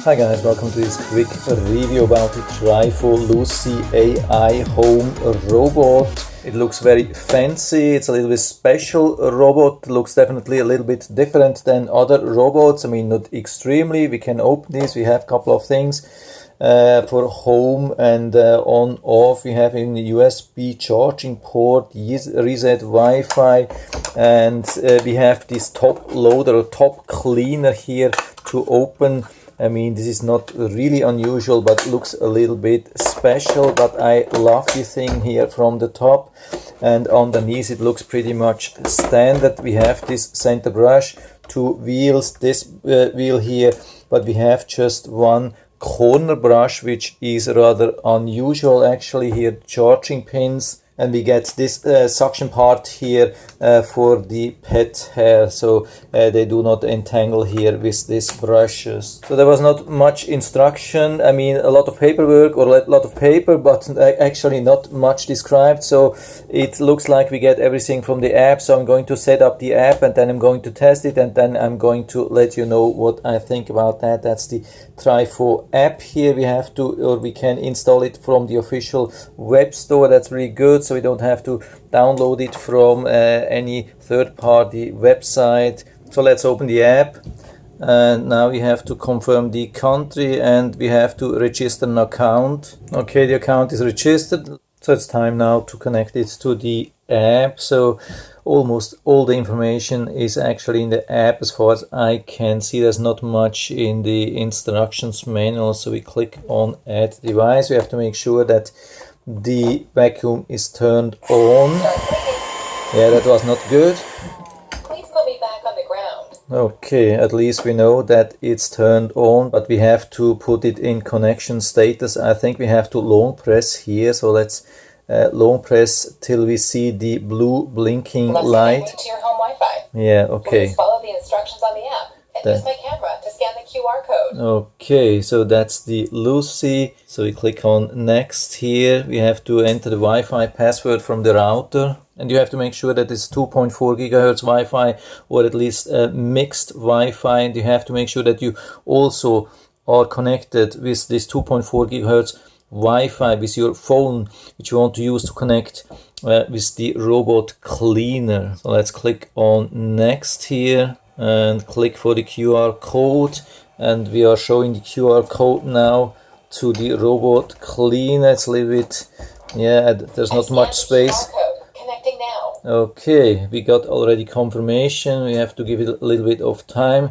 Hi guys, welcome to this quick review about the Trifo Lucy AI home robot. It looks very fancy, it's a little bit special robot, looks definitely a little bit different than other robots. I mean, not extremely. We can open this, we have a couple of things for home and on off. We have in the USB charging port, reset Wi-Fi, and we have this top loader or top cleaner here to open. I mean, this is not really unusual, but looks a little bit special. But I love this thing here from the top, and underneath it looks pretty much standard. We have this center brush, two wheels, this wheel here, but we have just one corner brush, which is rather unusual actually. Here charging pins, and we get this suction part here for the pet hair, so they do not entangle here with these brushes. So there was not much instruction. I mean, a lot of paperwork or a lot of paper, but actually not much described. So it looks like we get everything from the app. So I'm going to set up the app, and then I'm going to test it, and then I'm going to let you know what I think about that. That's the Trifo app here. We have to, or we can install it from the official web store. That's really good. So we don't have to download it from any third-party website. So let's open the app, and now we have to confirm the country, and we have to register an account. Okay, the account is registered, so it's time now to connect it to the app. So almost all the information is actually in the app as far as I can see. There's not much in the instructions manual. So we click on add device. We have to make sure that the vacuum is turned on. Yeah, that was not good. Please put me back on the ground. Okay, at least we know that it's turned on, but we have to put it in connection status. I think we have to long press here. So let's long press till we see the blue blinking light. To your home Wi-Fi. Yeah, okay. Please follow the instructions on the app and use my camera to scan the QR code. Okay, so that's the Lucy. So we click on next here. We have to enter the Wi-Fi password from the router, and you have to make sure that it's 2.4 gigahertz Wi-Fi or at least mixed Wi-Fi, and you have to make sure that you also are connected with this 2.4 gigahertz Wi-Fi with your phone, which you want to use to connect with the robot cleaner. So let's click on next here and click for the QR code, and we are showing the QR code now to the robot cleaner. It's a little bit, yeah, there's not much space. Connecting now. Okay, we got already confirmation. We have to give it a little bit of time.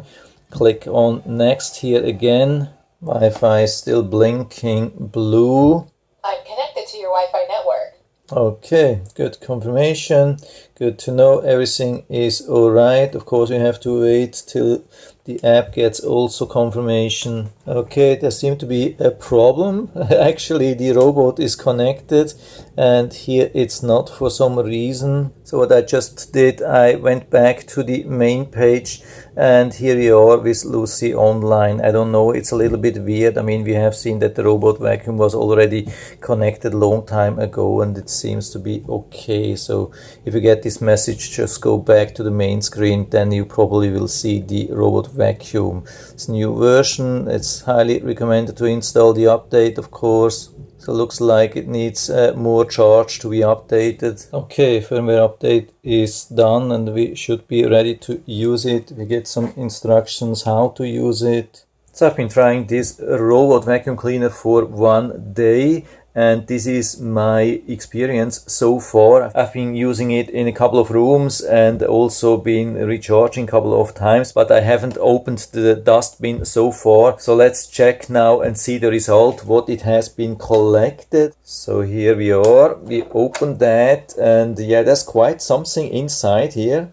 Click on next here again. Wi-Fi is still blinking blue. I'm connected to your Wi-Fi network. Okay, good confirmation. Good to know everything is all right. Of course, we have to wait till the app gets also confirmation. Okay, there seems to be a problem. Actually, the robot is connected, and here it's not for some reason. So what I just did, I went back to the main page, and here we are with Lucy online. I don't know, it's a little bit weird. I mean, we have seen that the robot vacuum was already connected a long time ago, and it seems to be okay. So if you get this message, just go back to the main screen, then you probably will see the robot vacuum. It's a new version. It's highly recommended to install the update, of course. So looks like it needs more charge to be updated. Okay, firmware update is done, and we should be ready to use it. We get some instructions how to use it. So I've been trying this robot vacuum cleaner for 1 day, and this is my experience so far. I've been using it in a couple of rooms and also been recharging a couple of times, but I haven't opened the dustbin so far. So let's check now and see the result, what it has been collected. So here we are, we opened that, and yeah, there's quite something inside here.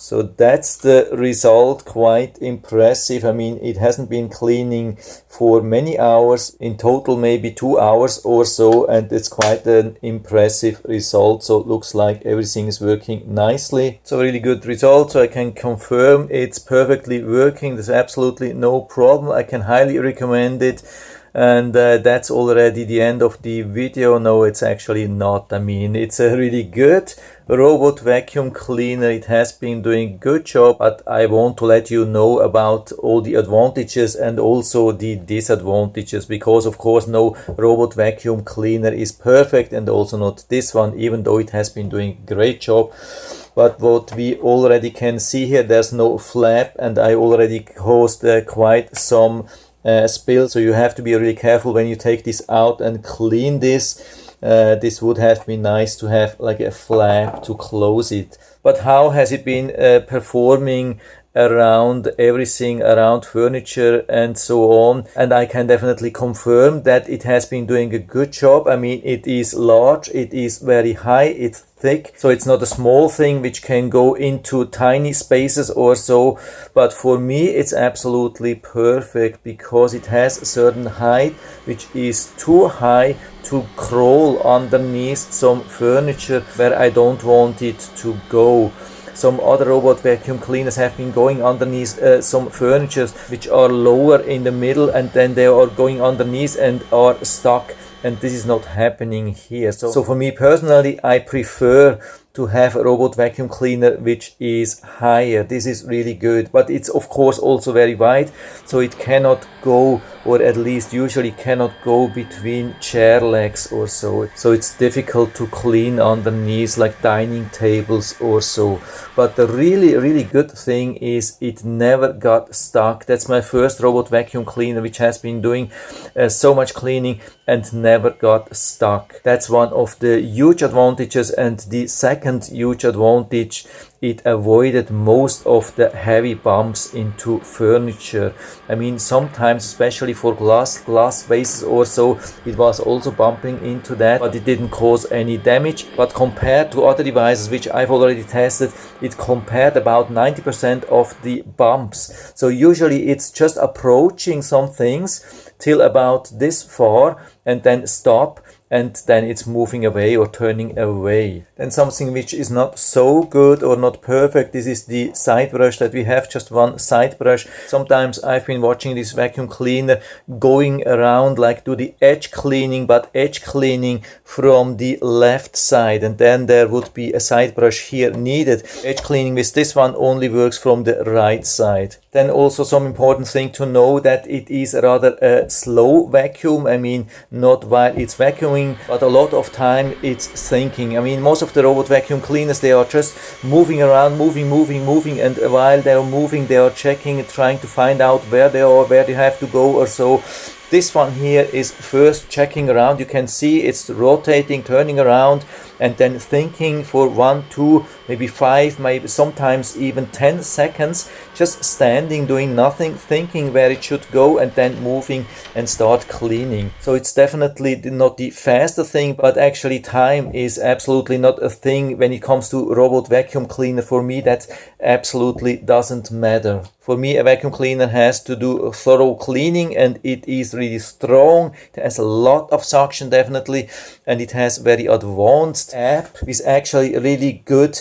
So that's the result, quite impressive. I mean, it hasn't been cleaning for many hours, in total maybe 2 hours or so, and it's quite an impressive result. So it looks like everything is working nicely. So really good result. So I can confirm it's perfectly working. There's absolutely no problem. I can highly recommend it. And that's already the end of the video. No, it's actually not. I mean, it's a really good robot vacuum cleaner. It has been doing a good job, but I want to let you know about all the advantages and also the disadvantages, because of course no robot vacuum cleaner is perfect, and also not this one, even though it has been doing a great job. But what we already can see here, there's no flap, and I already caused quite some spill, so you have to be really careful when you take this out and clean this. This would have been nice to have like a flap to close it. But how has it been performing around everything, around furniture and so on? And I can definitely confirm that it has been doing a good job. I mean, it is large, it is very high, it's thick, so it's not a small thing which can go into tiny spaces or so. But for me it's absolutely perfect, because it has a certain height which is too high to crawl underneath some furniture where I don't want it to go. Some other robot vacuum cleaners have been going underneath some furnitures which are lower in the middle, and then they are going underneath and are stuck, and this is not happening here. So for me personally, I prefer to have a robot vacuum cleaner which is higher. This is really good, but it's of course also very wide, so it cannot go, or at least usually cannot go between chair legs or so. So it's difficult to clean underneath like dining tables or so. But the really good thing is it never got stuck. That's my first robot vacuum cleaner which has been doing so much cleaning and never got stuck. That's one of the huge advantages. And the second huge advantage, it avoided most of the heavy bumps into furniture. I mean, sometimes, especially for glass vases or so, it was also bumping into that, but it didn't cause any damage. But compared to other devices which I've already tested, it compared about 90% of the bumps. So usually it's just approaching some things till about this far and then stop, and then it's moving away or turning away. Then something which is not so good or not perfect, this is the side brush, that we have just one side brush. Sometimes I've been watching this vacuum cleaner going around like do the edge cleaning, but edge cleaning from the left side, and then there would be a side brush here needed. Edge cleaning with this one only works from the right side. Then also some important thing to know, that it is rather a slow vacuum. I mean, not while it's vacuuming, but a lot of time it's thinking. I mean, most of the robot vacuum cleaners, they are just moving around, moving, and while they are moving, they are checking, trying to find out where they are, where they have to go or so. This one here is first checking around. You can see it's rotating, turning around, and then thinking for 1, 2, maybe 5, maybe sometimes even 10 seconds, just standing, doing nothing, thinking where it should go, and then moving and start cleaning. So it's definitely not the fastest thing, but actually time is absolutely not a thing when it comes to robot vacuum cleaner. For me, that absolutely doesn't matter. For me, a vacuum cleaner has to do a thorough cleaning, and it is really strong. It has a lot of suction, definitely, and it has very advanced app with actually a really good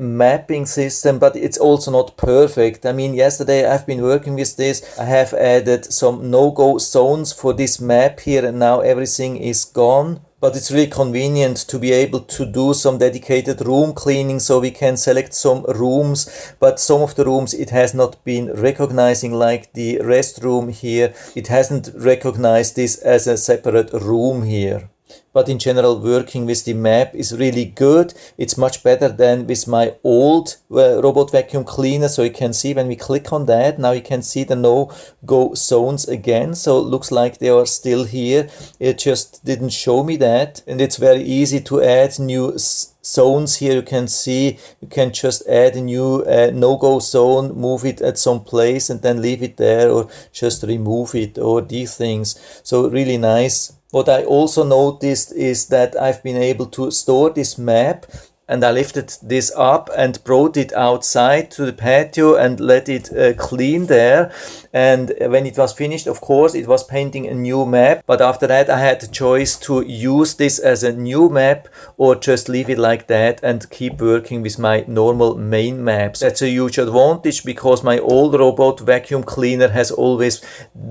mapping system, but it's also not perfect. I mean, yesterday I've been working with this. I have added some no-go zones for this map here, and now everything is gone. But it's really convenient to be able to do some dedicated room cleaning, so we can select some rooms, but some of the rooms it has not been recognizing, like the restroom here. It hasn't recognized this as a separate room here. But in general, working with the map is really good. It's much better than with my old robot vacuum cleaner. So you can see when we click on that, now you can see the no-go zones again. So it looks like they are still here. It just didn't show me that. And it's very easy to add new zones here. You can see you can just add a new no-go zone, move it at some place and then leave it there, or just remove it, or these things. So really nice. What I also noticed is that I've been able to store this map and I lifted this up and brought it outside to the patio and let it clean there. And when it was finished, of course, it was painting a new map. But after that, I had the choice to use this as a new map or just leave it like that and keep working with my normal main maps. That's a huge advantage because my old robot vacuum cleaner has always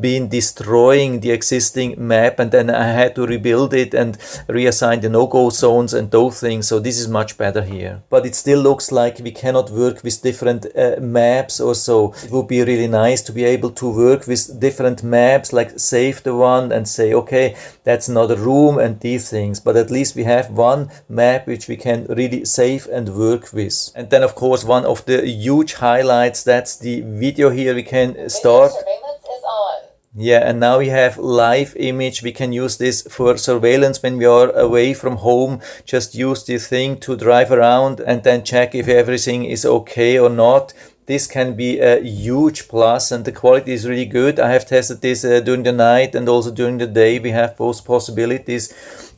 been destroying the existing map, and then I had to rebuild it and reassign the no-go zones and those things. So this is much better here. But it still looks like we cannot work with different maps or so. It would be really nice to be able to work with different maps, like save the one and say, okay, that's another room and these things. But at least we have one map which we can really save and work with. And then of course one of the huge highlights, that's the video here. We can start. Surveillance is on. Yeah, and now we have live image. We can use this for surveillance when we are away from home. Just use this thing to drive around and then check if everything is okay or not. This can be a huge plus, and the quality is really good. I have tested this during the night and also during the day. We have both possibilities,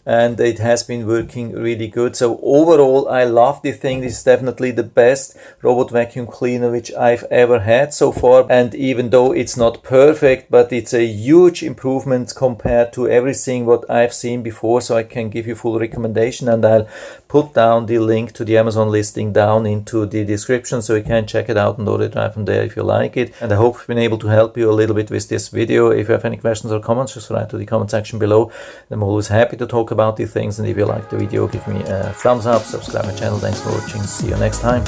and it has been working really good. So overall, I love this thing. This is definitely the best robot vacuum cleaner which I've ever had so far. And even though it's not perfect, but it's a huge improvement compared to everything what I've seen before. So I can give you full recommendation, and I'll put down the link to the Amazon listing down into the description, so you can check it out and order it right from there if you like it. And I hope I've been able to help you a little bit with this video. If you have any questions or comments, just write to the comment section below. I'm always happy to talk about these things, and if you like the video, give me a thumbs up, subscribe my channel. Thanks for watching, see you next time.